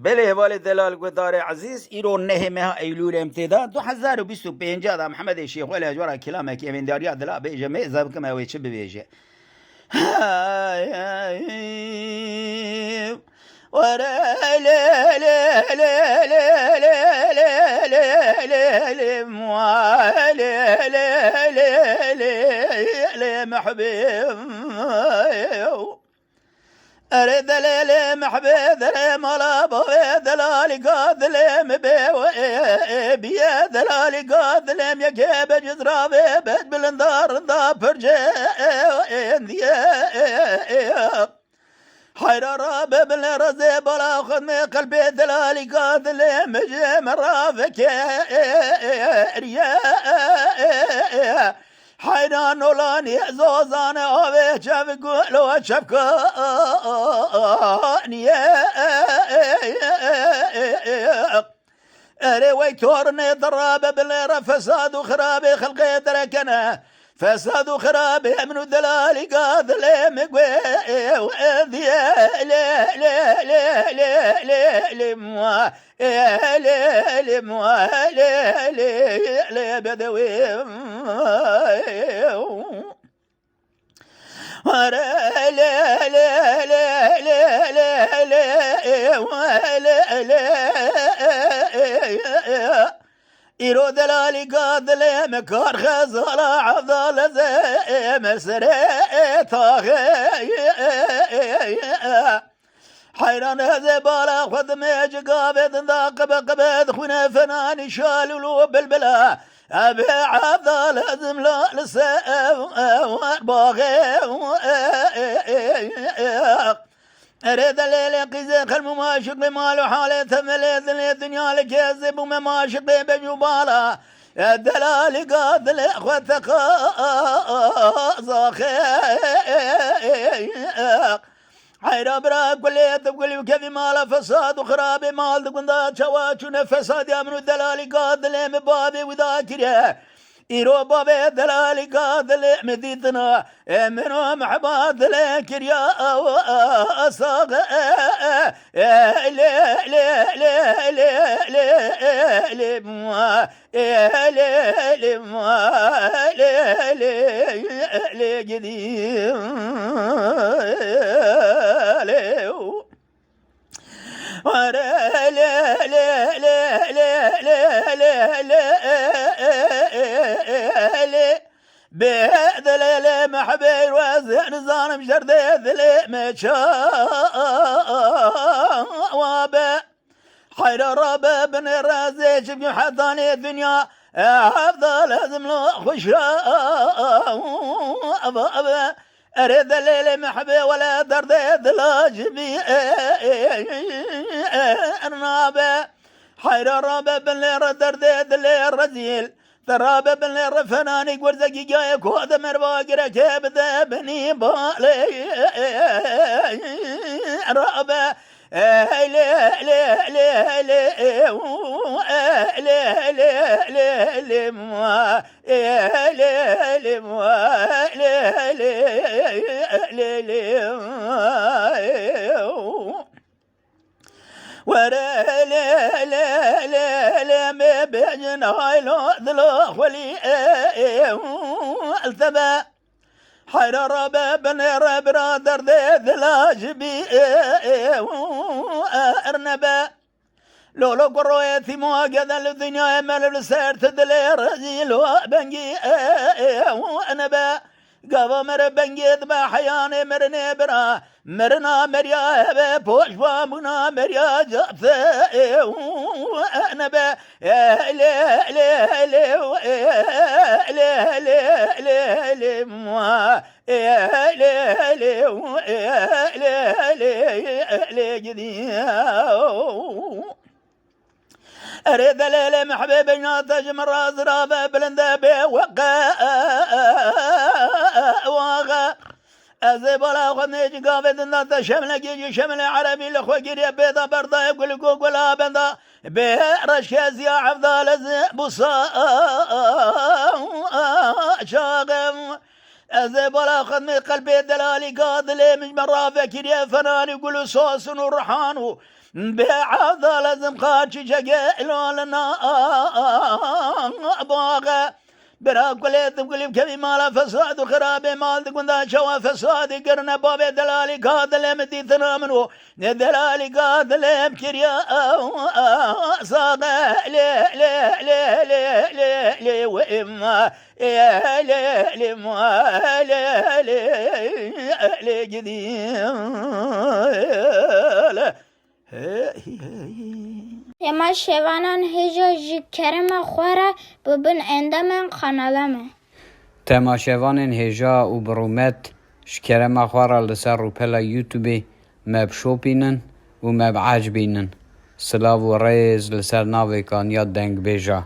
بله والد دلال قدار عزیز ایران نه مه ایلول امتداد 2025 دا محمد شیخ ولی جوار کلامه که من داریا دلا بیجه می زب کم اوی چه بیجه ورا لا لا لا لا لا لا لا لا لا لا لا لا محبوب أريد لي محبوب ذلي ملابو ذلالي قاد لي بيا ذلالي قاد لي يكيب جزرابي بيت بالندار دا برجي حير رابي بالرزي بلا خدمي قلبي ذلالي قاد لي مجي مرافك حيران ولاني زوزان أبي شاف قولوا شفكاني أري ويتورني ضرابة بالليرة فساد وخرابي خلقي تركنا فساد وخرابي من الدلالي قاد لي مقوي وذي لي لي لي لي لي لي موا لي لي موا لي لي لي بدوي لا لا لا لا لا لا لا إيرو دلالي قاد لي مكار خزالة عضال زي مسري طاغي حيران هذا بالا خذ ميج قابض ذاقب قبض خونا فناني شالولو بالبلا أبي عضال لازم لا لسه باغي أريد الليل قيزي خلمو ماشق بمالو حالي ثمليت الدنيا لكيزب وماشق بجبالا الدلال قاد لأخوتك زاخي حيرا براك وليت بقولي وكذي مالا فساد وخرابي مال دقندا شواشون فساد يا منو الدلال قاد لي مبابي وذاكره إيرو بابي دلالي قاد لي مديتنا منو محباد لك يا أصاغ لي لي لي لي لي لي موا لي لي موا لي لي لي جديد لا لا لا لا لا لا لا بهذا الليل محبي وزن ظالم شرد ذلي مشاب حير ربا بن الرازي شبك حضاني الدنيا أفضل لازم له خشا أريد الليل محبي ولا درد ذلاجبي أرنابي حير ربا بن درد ذلي الرزيل ترابة بالنار فناني قرزقي جاي كود مرواقر كبدا بني بالي رابة لي لي لي لي لي لي لي موا لي لي موا لي لي لي ورا لا لا لا لا ما بين هايلو ذلوخ ولي الثبا حير ربا بن برادر ذلاج بي أرنبا لولو قرويتي مواقذ الدنيا مال السير تدلي رزيل وبنجي أنبا قابا مر بنجيد بحياني مرني برا مرنا مريا هبه بوشوا منا مريا جابثه وانا با لا لا لا لا لا لا موا لا لا لا لا جدي أريد ليلة محبيبي ناطج من راس رابع بلندبي وقا واغا أزيبولا خدنيجي قافد الناطة شملة جيجي شملة عربي لخوة قرية بيضا برضا يقول لكوك ولا بنضا برشاز يا عفضال بصا شاغم أزيبولا خدمي قلبي دلالي قاد لي من مرافة كريا فنان يقولوا صوص ورحان بعض لازم خاتش جاقلولنا باغا برا كليت بقلب كبي مالا فساد وخراب مال تكون ذا شوا فساد قرنا باب دلالي قادل مدي ثنامنو دلالي قادل بكريا صاغ لي لي لي لي لي لي وإما يا لي لي ما لي لي لي جديد Tema şevanan heja ji kerema xwara bibin endamên kanala me. Temaşevanên hêja û birûmet ji kerema xwe re li ser rûpela YouTubeê me bişopînin û me biecbînin. Silav û rêz li ser navê Kanya Dengbêja.